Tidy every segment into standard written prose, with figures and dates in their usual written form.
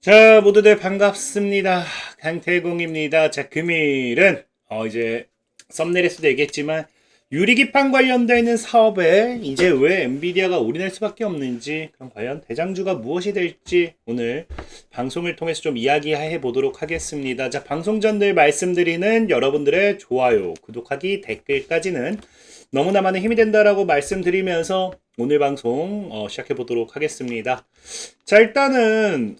자, 모두들 반갑습니다. 강태공입니다. 자, 금일은 이제 썸네일에서도 얘기했지만 유리기판 관련되어 있는 사업에 이제 왜 엔비디아가 올인할 수밖에 없는지, 그런 과연 대장주가 무엇이 될지 오늘 방송을 통해서 좀 이야기해 보도록 하겠습니다. 자, 방송 전 늘 말씀드리는 여러분들의 좋아요, 구독하기, 댓글까지는 너무나 많은 힘이 된다라고 말씀드리면서 오늘 방송 시작해 보도록 하겠습니다. 자, 일단은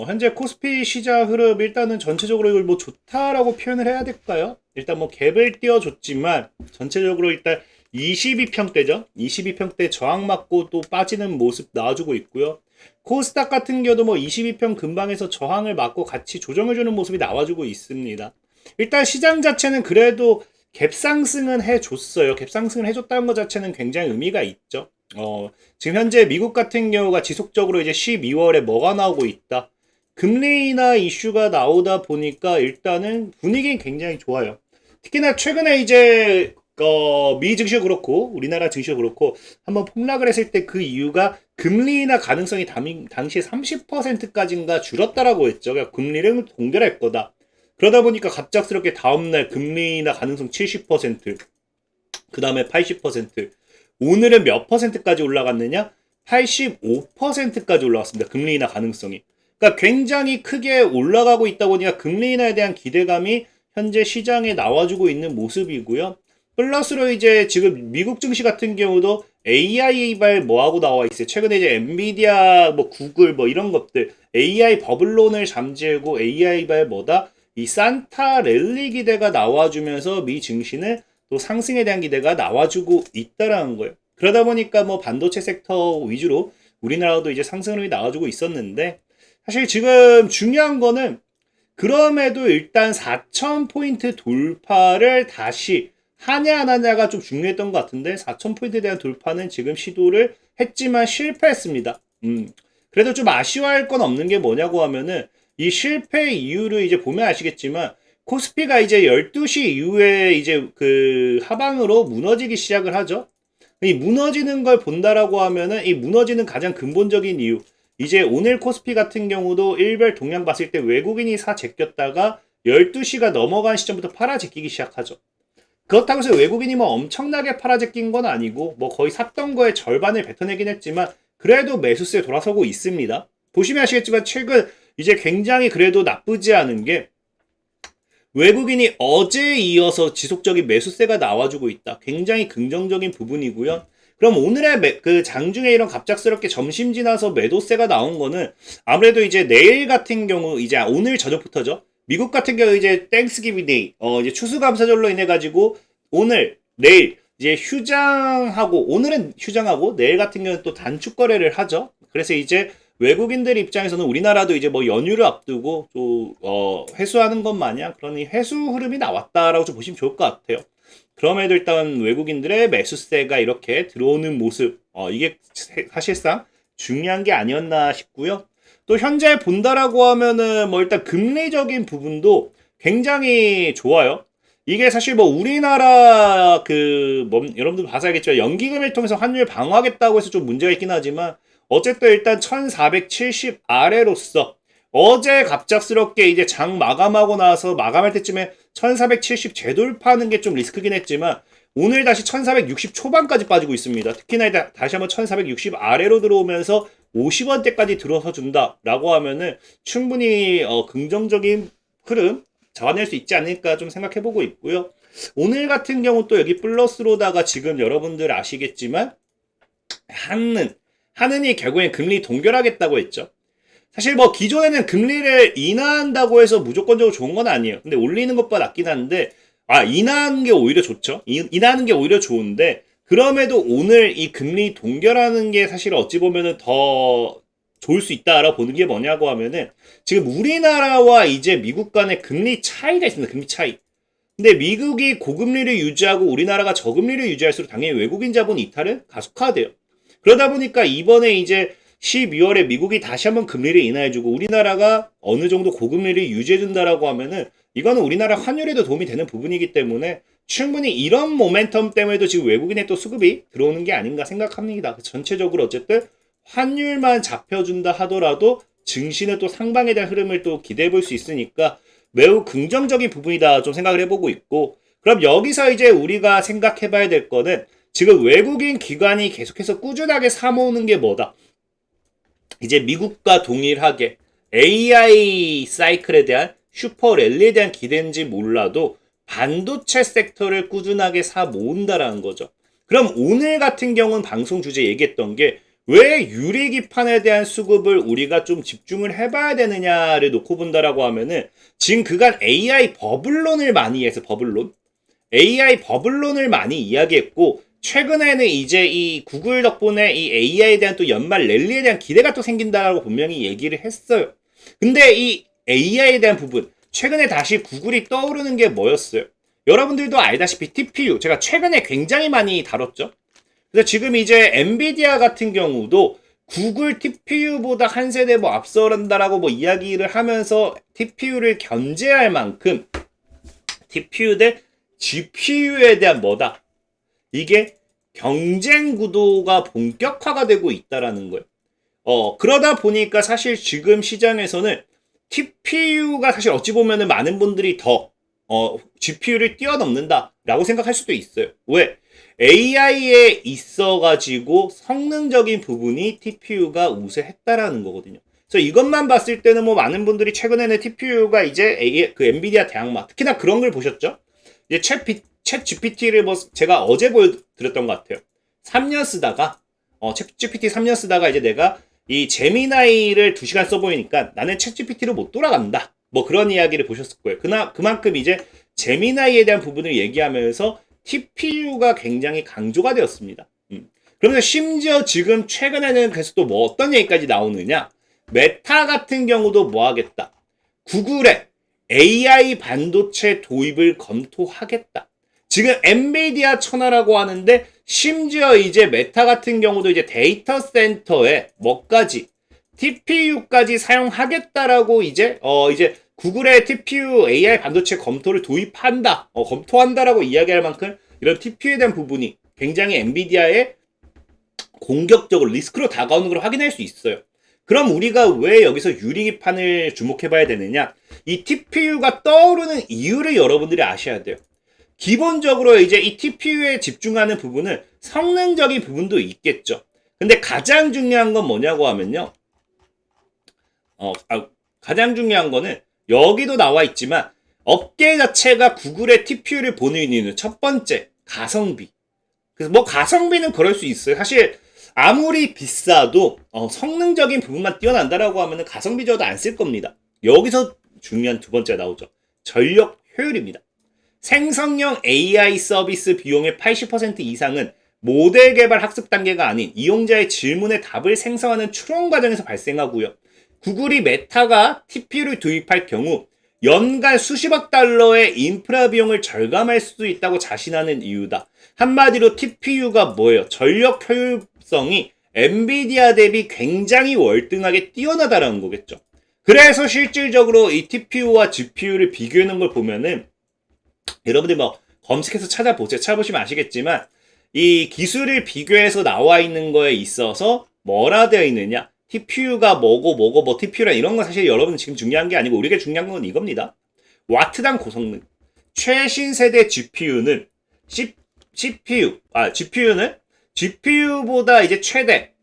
현재 코스피 시장 흐름, 일단은 전체적으로 이걸 뭐 좋다라고 표현을 해야 될까요? 일단 뭐 갭을 띄워줬지만 전체적으로 일단 22평대죠. 22평대 저항 맞고 또 빠지는 모습 나와주고 있고요. 코스닥 같은 경우도 뭐 22평 근방에서 저항을 맞고 같이 조정해주는 모습이 나와주고 있습니다. 일단 시장 자체는 그래도 갭 상승은 해줬어요. 갭 상승을 해줬다는 것 자체는 굉장히 의미가 있죠. 지금 현재 미국 같은 경우가 지속적으로 이제 12월에 뭐가 나오고 있다. 금리 인하 이슈가 나오다 보니까 일단은 분위기는 굉장히 좋아요. 특히나 최근에 이제 미 증시도 그렇고 우리나라 증시도 그렇고 한번 폭락을 했을 때 그 이유가 금리 인하 가능성이 당시에 30%까지인가 줄었다라고 했죠. 그러니까 금리를 동결할 거다. 그러다 보니까 갑작스럽게 다음날 금리 인하 가능성 70%, 그 다음에 80%, 오늘은 몇 퍼센트까지 올라갔느냐? 85%까지 올라갔습니다. 금리 인하 가능성이. 그러니까 굉장히 크게 올라가고 있다 보니까 금리 인하에 대한 기대감이 현재 시장에 나와주고 있는 모습이고요. 플러스로 이제 지금 미국 증시 같은 경우도 AI발 뭐하고 나와 있어요. 최근에 이제 엔비디아, 뭐 구글 뭐 이런 것들 AI 버블론을 잠재우고 AI발 뭐다? 이 산타 랠리 기대가 나와주면서 미 증시는 또 상승에 대한 기대가 나와주고 있다라는 거예요. 그러다 보니까 뭐 반도체 섹터 위주로 우리나라도 이제 상승률이 나와주고 있었는데, 사실 지금 중요한 거는 그럼에도 일단 4,000포인트 돌파를 다시 하냐 안 하냐가 좀 중요했던 것 같은데, 4,000포인트에 대한 돌파는 지금 시도를 했지만 실패했습니다. 그래도 좀 아쉬워할 건 없는 게 뭐냐고 하면은, 이 실패 이유를 이제 보면 아시겠지만 코스피가 이제 12시 이후에 이제 그 하방으로 무너지기 시작을 하죠. 이 무너지는 걸 본다라고 하면은, 이 무너지는 가장 근본적인 이유, 이제 오늘 코스피 같은 경우도 일별 동향 봤을 때 외국인이 사 제꼈다가 12시가 넘어간 시점부터 팔아 제끼기 시작하죠. 그렇다고 해서 외국인이 뭐 엄청나게 팔아 제낀 건 아니고 뭐 거의 샀던 거의 절반을 뱉어내긴 했지만 그래도 매수세에 돌아서고 있습니다. 보시면 아시겠지만 최근 이제 굉장히 그래도 나쁘지 않은 게, 외국인이 어제에 이어서 지속적인 매수세가 나와주고 있다. 굉장히 긍정적인 부분이고요. 그럼 오늘의 그 장중에 이런 갑작스럽게 점심 지나서 매도세가 나온 거는 아무래도 이제 내일 같은 경우, 이제 오늘 저녁부터죠. 미국 같은 경우 이제 땡스기빙 데이, 이제 추수감사절로 인해 가지고 오늘, 내일 이제 휴장하고, 오늘은 휴장하고 내일 같은 경우는 또 단축 거래를 하죠. 그래서 이제 외국인들 입장에서는 우리나라도 이제 뭐 연휴를 앞두고 또 회수하는 것 마냥 그런 회수 흐름이 나왔다라고 좀 보시면 좋을 것 같아요. 그럼에도 일단 외국인들의 매수세가 이렇게 들어오는 모습, 이게 사실상 중요한 게 아니었나 싶고요. 또 현재 본다라고 하면은 뭐 일단 금리적인 부분도 굉장히 좋아요. 이게 사실 뭐 우리나라 여러분들 봐서 알겠지만 연기금을 통해서 환율 방어하겠다고 해서 좀 문제가 있긴 하지만, 어쨌든 일단 1470 아래로서 어제 갑작스럽게 이제 장 마감하고 나서 마감할 때쯤에 1470 재돌파하는 게 좀 리스크긴 했지만 오늘 다시 1460 초반까지 빠지고 있습니다. 특히나 다시 한번 1460 아래로 들어오면서 50원대까지 들어서 준다라고 하면은 충분히 긍정적인 흐름 잡아낼 수 있지 않을까 좀 생각해보고 있고요. 오늘 같은 경우 또 여기 플러스로다가 지금 여러분들 아시겠지만 하느니 결국엔 금리 동결하겠다고 했죠. 사실 뭐 기존에는 금리를 인하한다고 해서 무조건적으로 좋은 건 아니에요. 근데 올리는 것보다 낫긴 한데, 인하하는 게 오히려 좋죠. 인하하는 게 오히려 좋은데, 그럼에도 오늘 이 금리 동결하는 게 사실 어찌 보면은 더 좋을 수 있다라고 보는 게 뭐냐고 하면은, 지금 우리나라와 이제 미국 간의 금리 차이가 있습니다. 금리 차이. 근데 미국이 고금리를 유지하고 우리나라가 저금리를 유지할수록 당연히 외국인 자본 이탈은 가속화돼요. 그러다 보니까 이번에 이제 12월에 미국이 다시 한번 금리를 인하해주고 우리나라가 어느 정도 고금리를 유지해준다라고 하면은 이거는 우리나라 환율에도 도움이 되는 부분이기 때문에 충분히 이런 모멘텀 때문에도 지금 외국인의 또 수급이 들어오는 게 아닌가 생각합니다. 전체적으로 어쨌든 환율만 잡혀준다 하더라도 증시는 또 상방에 대한 흐름을 또 기대해 볼 수 있으니까 매우 긍정적인 부분이다 좀 생각을 해보고 있고, 그럼 여기서 이제 우리가 생각해 봐야 될 거는 지금 외국인 기관이 계속해서 꾸준하게 사모으는 게 뭐다? 이제 미국과 동일하게 AI 사이클에 대한 슈퍼 랠리에 대한 기대인지 몰라도 반도체 섹터를 꾸준하게 사 모은다라는 거죠. 그럼 오늘 같은 경우는 방송 주제 얘기했던 게 왜 유리기판에 대한 수급을 우리가 좀 집중을 해봐야 되느냐를 놓고 본다라고 하면은 지금 그간 AI 버블론을 많이 해서 버블론 AI 버블론을 많이 이야기했고, 최근에는 이제 이 구글 덕분에 이 AI에 대한 또 연말 랠리에 대한 기대가 또 생긴다라고 분명히 얘기를 했어요. 근데 이 AI에 대한 부분, 최근에 다시 구글이 떠오르는 게 뭐였어요? 여러분들도 알다시피 TPU, 제가 최근에 굉장히 많이 다뤘죠. 그래서 지금 이제 엔비디아 같은 경우도 구글 TPU보다 한 세대 뭐 앞서간다라고 뭐 이야기를 하면서 TPU를 견제할 만큼 TPU 대 GPU에 대한 뭐다? 이게 경쟁 구도가 본격화가 되고 있다라는 거예요. 그러다 보니까 사실 지금 시장에서는 TPU가 사실 어찌 보면은 많은 분들이 더 GPU를 뛰어넘는다라고 생각할 수도 있어요. 왜? AI에 있어가지고 성능적인 부분이 TPU가 우세했다라는 거거든요. 그래서 이것만 봤을 때는 뭐 많은 분들이 최근에는 TPU가 이제 그 엔비디아 대항마, 특히나 그런 걸 보셨죠? 이제 챗 GPT를 뭐 제가 어제 보여드렸던 것 같아요. 3년 쓰다가 챗 GPT 3년 쓰다가 이제 내가 이 제미나이를 2시간 써보이니까 나는 챗 GPT로 못 돌아간다. 뭐 그런 이야기를 보셨을 거예요. 그만큼 이제 제미나이에 대한 부분을 얘기하면서 TPU가 굉장히 강조가 되었습니다. 그러면서 심지어 지금 최근에는 그래서 또 뭐 어떤 얘기까지 나오느냐? 메타 같은 경우도 뭐 하겠다? 구글에 AI 반도체 도입을 검토하겠다. 지금 엔비디아 천하라고 하는데 심지어 이제 메타 같은 경우도 이제 데이터 센터에 뭐까지 TPU까지 사용하겠다라고 이제 구글의 TPU AI 반도체 검토를 도입한다, 검토한다라고 이야기할 만큼 이런 TPU에 대한 부분이 굉장히 엔비디아의 공격적으로 리스크로 다가오는 걸 확인할 수 있어요. 그럼 우리가 왜 여기서 유리기판을 주목해봐야 되느냐? 이 TPU가 떠오르는 이유를 여러분들이 아셔야 돼요. 기본적으로 이제 이 TPU에 집중하는 부분은 성능적인 부분도 있겠죠. 근데 가장 중요한 건 뭐냐고 하면요. 가장 중요한 거는 여기도 나와 있지만 업계 자체가 구글의 TPU를 보는 이유는 첫 번째, 가성비. 그래서 뭐 가성비는 그럴 수 있어요. 사실 아무리 비싸도 성능적인 부분만 뛰어난다라고 하면 가성비 저도 안 쓸 겁니다. 여기서 중요한 두 번째가 나오죠. 전력 효율입니다. 생성형 AI 서비스 비용의 80% 이상은 모델 개발 학습 단계가 아닌 이용자의 질문에 답을 생성하는 추론 과정에서 발생하고요. 구글이 메타가 TPU를 도입할 경우 연간 수십억 달러의 인프라 비용을 절감할 수도 있다고 자신하는 이유다. 한마디로 TPU가 뭐예요? 전력 효율성이 엔비디아 대비 굉장히 월등하게 뛰어나다라는 거겠죠. 그래서 실질적으로 이 TPU와 GPU를 비교하는 걸 보면은 여러분들 뭐 검색해서 찾아보세요. 찾아보시면 아시겠지만 이 기술을 비교해서 나와 있는 거에 있어서 뭐라 되어 있느냐? TPU가 뭐고 뭐 TPU랑 이런 건 사실 여러분 지금 중요한 게 아니고 우리가 중요한 건 이겁니다. 와트당 고성능. 최신 세대 GPU는 GPU보다 이제 최대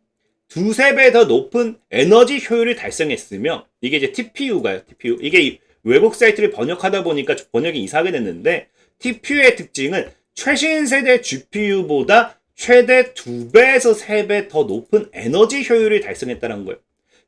두세 배 더 높은 에너지 효율을 달성했으며 이게 이제 TPU가요. TPU. 이게 외국 사이트를 번역하다 보니까 번역이 이상하게 됐는데 TPU의 특징은 최신 세대 GPU보다 최대 2배에서 3배 더 높은 에너지 효율을 달성했다는 거예요.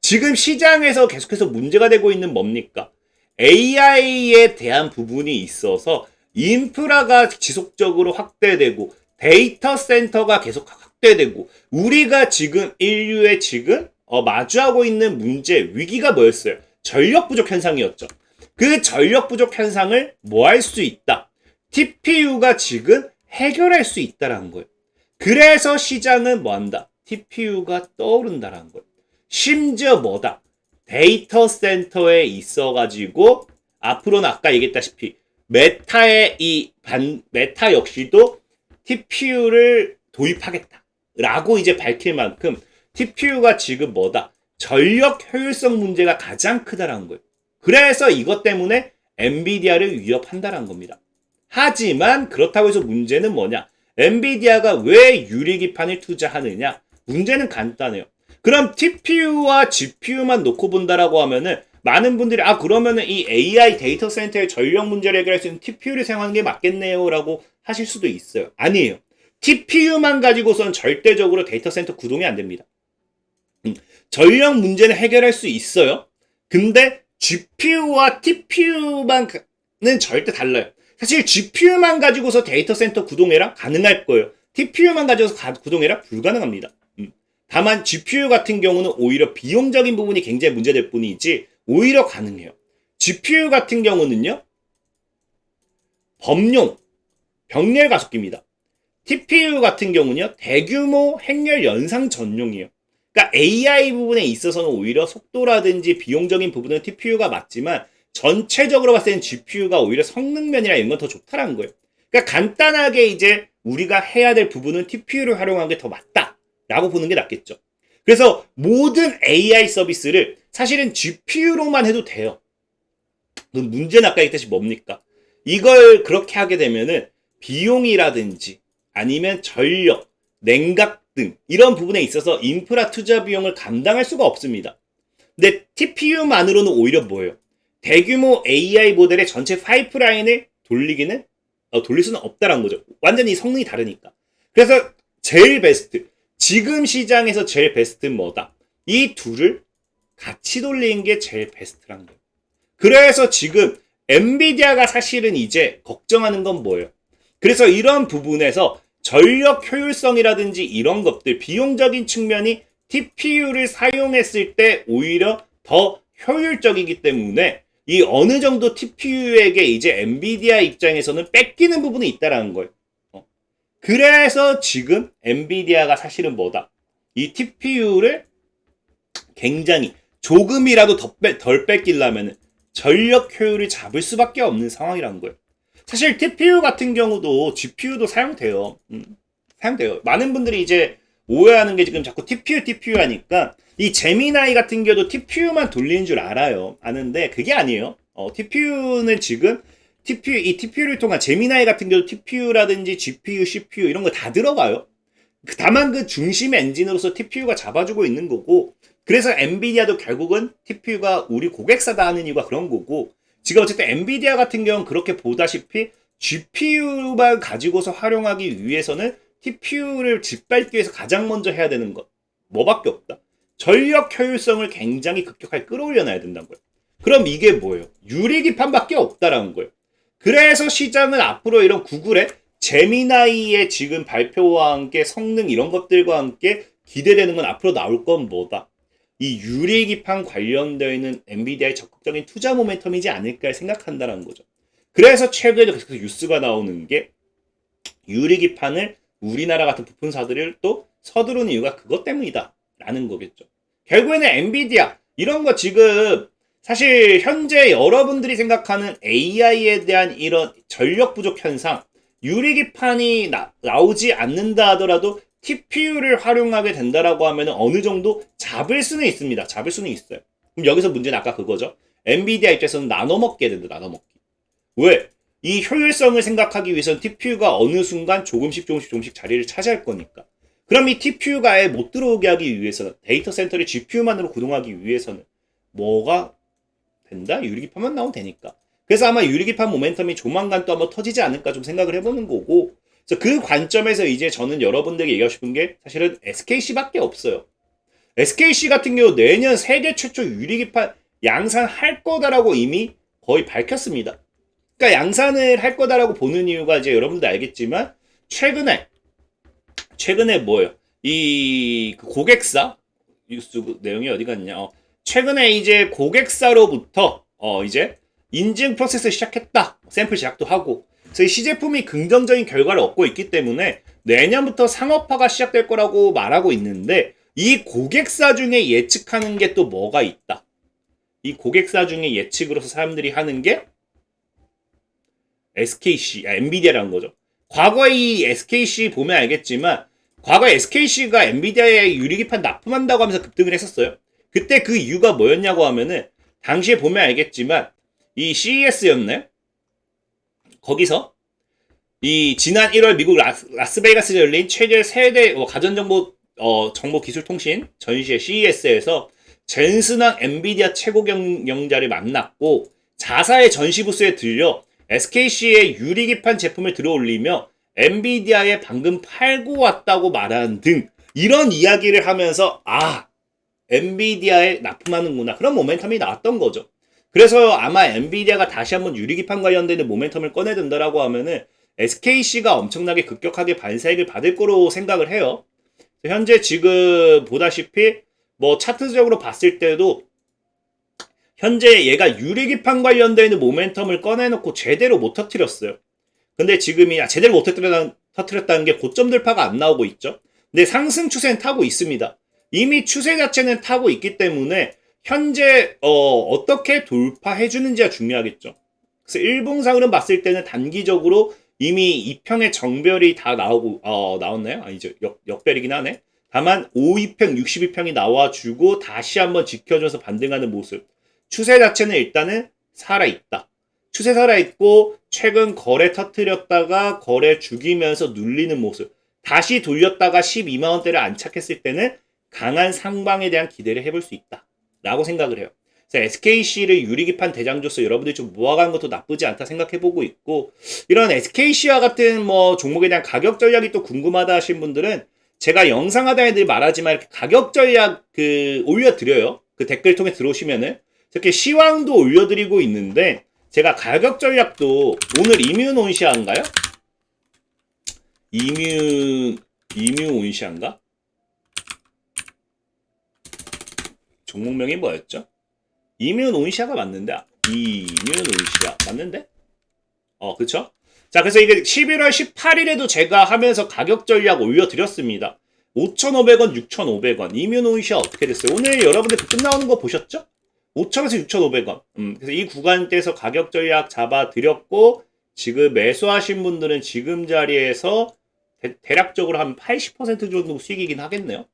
지금 시장에서 계속해서 문제가 되고 있는 뭡니까? AI에 대한 부분이 있어서 인프라가 지속적으로 확대되고 데이터 센터가 계속 확대되고 우리가 지금 인류의 지금 마주하고 있는 문제, 위기가 뭐였어요? 전력 부족 현상이었죠. 그 전력 부족 현상을 뭐 할 수 있다? TPU가 지금 해결할 수 있다라는 거예요. 그래서 시장은 뭐 한다? TPU가 떠오른다라는 거예요. 심지어 뭐다? 데이터 센터에 있어가지고 앞으로는 아까 얘기했다시피 메타 역시도 TPU를 도입하겠다라고 이제 밝힐 만큼 TPU가 지금 뭐다? 전력 효율성 문제가 가장 크다라는 거예요. 그래서 이것 때문에 엔비디아를 위협한다는 겁니다. 하지만 그렇다고 해서 문제는 뭐냐? 엔비디아가 왜 유리기판을 투자하느냐? 문제는 간단해요. 그럼 TPU와 GPU만 놓고 본다라고 하면은 많은 분들이 그러면은 이 AI 데이터 센터의 전력 문제를 해결할 수 있는 TPU를 사용하는 게 맞겠네요 라고 하실 수도 있어요. 아니에요. TPU만 가지고선 절대적으로 데이터 센터 구동이 안 됩니다. 전력 문제는 해결할 수 있어요. 근데 GPU와 TPU만은 절대 달라요. 사실 GPU만 가지고서 데이터 센터 구동해라? 가능할 거예요. TPU만 가지고서 구동해라? 불가능합니다. 다만 GPU 같은 경우는 오히려 비용적인 부분이 굉장히 문제될 뿐이지 오히려 가능해요. GPU 같은 경우는요. 범용, 병렬 가속기입니다. TPU 같은 경우는요. 대규모 행렬 연상 전용이에요. 그러니까 AI 부분에 있어서는 오히려 속도라든지 비용적인 부분은 TPU가 맞지만 전체적으로 봤을 때는 GPU가 오히려 성능면이나 이런 건 더 좋다라는 거예요. 그러니까 간단하게 이제 우리가 해야 될 부분은 TPU를 활용하는 게 더 맞다라고 보는 게 낫겠죠. 그래서 모든 AI 서비스를 사실은 GPU로만 해도 돼요. 문제는 아까 얘기했듯이 뭡니까? 이걸 그렇게 하게 되면은 비용이라든지 아니면 전력, 냉각 등 이런 부분에 있어서 인프라 투자 비용을 감당할 수가 없습니다. 근데 TPU만으로는 오히려 뭐예요? 대규모 AI 모델의 전체 파이프라인을 돌릴 수는 없다는 거죠. 완전히 성능이 다르니까. 그래서 제일 베스트, 지금 시장에서 제일 베스트는 뭐다? 이 둘을 같이 돌리는 게 제일 베스트라는 거예요. 그래서 지금 엔비디아가 사실은 이제 걱정하는 건 뭐예요? 그래서 이런 부분에서 전력 효율성이라든지 이런 것들, 비용적인 측면이 TPU를 사용했을 때 오히려 더 효율적이기 때문에 이 어느 정도 TPU에게 이제 엔비디아 입장에서는 뺏기는 부분이 있다라는 거예요. 그래서 지금 엔비디아가 사실은 뭐다? 이 TPU를 굉장히 조금이라도 덜 뺏기려면 전력 효율을 잡을 수밖에 없는 상황이라는 거예요. 사실 TPU 같은 경우도 GPU도 사용돼요. 사용돼요. 많은 분들이 이제 오해하는 게 지금 자꾸 TPU 하니까 이 제미나이 같은 경우도 TPU만 돌리는 줄 알아요. 아는데 그게 아니에요. TPU는 지금 이 TPU를 통한 제미나이 같은 경우 TPU라든지 GPU, CPU 이런 거 다 들어가요. 다만 그 중심 엔진으로서 TPU가 잡아주고 있는 거고 그래서 엔비디아도 결국은 TPU가 우리 고객사다 하는 이유가 그런 거고 지금 어쨌든 엔비디아 같은 경우는 그렇게 보다시피 GPU만 가지고서 활용하기 위해서는 TPU를 짓밟기 위해서 가장 먼저 해야 되는 것 뭐밖에 없다. 전력 효율성을 굉장히 급격하게 끌어올려놔야 된다는 거예요. 그럼 이게 뭐예요? 유리기판밖에 없다라는 거예요. 그래서 시장은 앞으로 이런 구글의 제미나이의 지금 발표와 함께 성능 이런 것들과 함께 기대되는 건 앞으로 나올 건 뭐다? 이 유리기판 관련되어 있는 엔비디아의 적극적인 투자 모멘텀이지 않을까 생각한다는 거죠. 그래서 최근에도 계속 뉴스가 나오는 게 유리기판을 우리나라 같은 부품사들을 또 서두르는 이유가 그것 때문이다 라는 거겠죠. 결국에는 엔비디아 이런 거 지금 사실 현재 여러분들이 생각하는 AI에 대한 이런 전력 부족 현상 유리기판이 나오지 않는다 하더라도 TPU를 활용하게 된다라고 하면 어느 정도 잡을 수는 있습니다. 잡을 수는 있어요. 그럼 여기서 문제는 아까 그거죠. 엔비디아 입장에서는 나눠먹게 된다. 나눠먹기. 왜? 이 효율성을 생각하기 위해서는 TPU가 어느 순간 조금씩 자리를 차지할 거니까. 그럼 이 TPU가 아예 못 들어오게 하기 위해서는 데이터 센터를 GPU만으로 구동하기 위해서는 뭐가 된다? 유리기판만 나오면 되니까. 그래서 아마 유리기판 모멘텀이 조만간 또 한번 터지지 않을까 좀 생각을 해보는 거고 그래서 그 관점에서 이제 저는 여러분들에게 얘기하고 싶은 게 사실은 SKC밖에 없어요. SKC 같은 경우 내년 세계 최초 유리기판 양산할 거다라고 이미 거의 밝혔습니다. 그러니까 양산을 할 거다라고 보는 이유가 이제 여러분들 알겠지만 최근에 뭐예요? 이 고객사 뉴스 내용이 어디 갔냐? 최근에 이제 고객사로부터 이제 인증 프로세스를 시작했다. 샘플 제작도 하고. 그래서 이 시제품이 긍정적인 결과를 얻고 있기 때문에 내년부터 상업화가 시작될 거라고 말하고 있는데 이 고객사 중에 예측하는 게 또 뭐가 있다. 이 고객사 중에 예측으로서 사람들이 하는 게 엔비디아라는 거죠. 과거에 이 SKC 보면 알겠지만 과거에 SKC가 엔비디아에 유리기판 납품한다고 하면서 급등을 했었어요. 그때 그 이유가 뭐였냐고 하면은 당시에 보면 알겠지만 이 CES였나요? 거기서 이 지난 1월 미국 라스베이거스에 열린 최대 세대 가전정보 정보기술통신 전시회 CES에서 젠슨왕 엔비디아 최고 경영자를 만났고 자사의 전시 부스에 들려 SKC의 유리기판 제품을 들어올리며 엔비디아에 방금 팔고 왔다고 말하는 등 이런 이야기를 하면서 엔비디아에 납품하는구나 그런 모멘텀이 나왔던 거죠. 그래서 아마 엔비디아가 다시 한번 유리기판 관련되는 모멘텀을 꺼내든다라고 하면은 SKC가 엄청나게 급격하게 반사익을 받을 거로 생각을 해요. 현재 지금 보다시피 뭐 차트적으로 봤을 때도 현재 얘가 유리기판 관련되는 모멘텀을 꺼내놓고 제대로 못 터뜨렸어요. 근데 지금이 제대로 못 터뜨렸다는 게 고점 돌파가 안 나오고 있죠. 근데 상승 추세는 타고 있습니다. 이미 추세 자체는 타고 있기 때문에 현재 어떻게 돌파해주는지가 중요하겠죠. 그래서 일봉상으로 봤을 때는 단기적으로 이미 2평의 정별이 다 나왔나요? 아니죠. 역별이긴 하네. 다만 5,2평, 62평이 나와주고 다시 한번 지켜줘서 반등하는 모습. 추세 자체는 일단은 살아있다. 추세 살아있고 최근 거래 터뜨렸다가 거래 죽이면서 눌리는 모습. 다시 돌렸다가 12만원대를 안착했을 때는 강한 상방에 대한 기대를 해볼 수 있다. 라고 생각을 해요. 그래서 SKC를 유리기판 대장조서 여러분들이 좀 모아가는 것도 나쁘지 않다 생각해보고 있고 이런 SKC와 같은 뭐 종목에 대한 가격 전략이 또 궁금하다 하신 분들은 제가 영상 하단에 늘 말하지만 이렇게 가격 전략 올려드려요. 그 댓글 통해 들어오시면은 이렇게 시황도 올려드리고 있는데 제가 가격 전략도 오늘 이뮤온시아인가요? 이뮤온시아인가? 종목명이 뭐였죠? 이뮤온시아가 맞는데 이뮤온시아 맞는데? 그쵸? 자, 그래서 이게 11월 18일에도 제가 하면서 가격 전략 올려드렸습니다. 5,500원, 6,500원. 이뮤온시아 어떻게 됐어요? 오늘 여러분들 끝 나오는 거 보셨죠? 5,000원에서 6,500원. 그래서 이 구간대에서 가격 전략 잡아드렸고 지금 매수하신 분들은 지금 자리에서 대략적으로 한 80% 정도 수익이긴 하겠네요.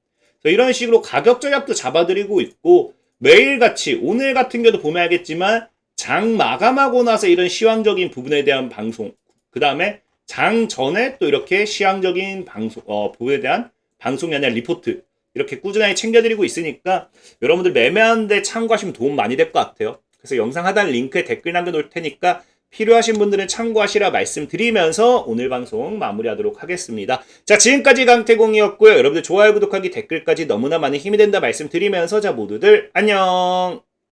이런 식으로 가격 전략도 잡아드리고 있고 매일같이 오늘 같은 경우도 보면 알겠지만 장 마감하고 나서 이런 시황적인 부분에 대한 방송 그 다음에 장 전에 또 이렇게 시황적인 방송 부분에 대한 방송이 아니라 리포트 이렇게 꾸준하게 챙겨드리고 있으니까 여러분들 매매하는데 참고하시면 도움 많이 될 것 같아요. 그래서 영상 하단 링크에 댓글 남겨놓을 테니까 필요하신 분들은 참고하시라 말씀드리면서 오늘 방송 마무리하도록 하겠습니다. 자, 지금까지 강태공이었고요. 여러분들 좋아요, 구독하기, 댓글까지 너무나 많은 힘이 된다 말씀드리면서 자, 모두들 안녕!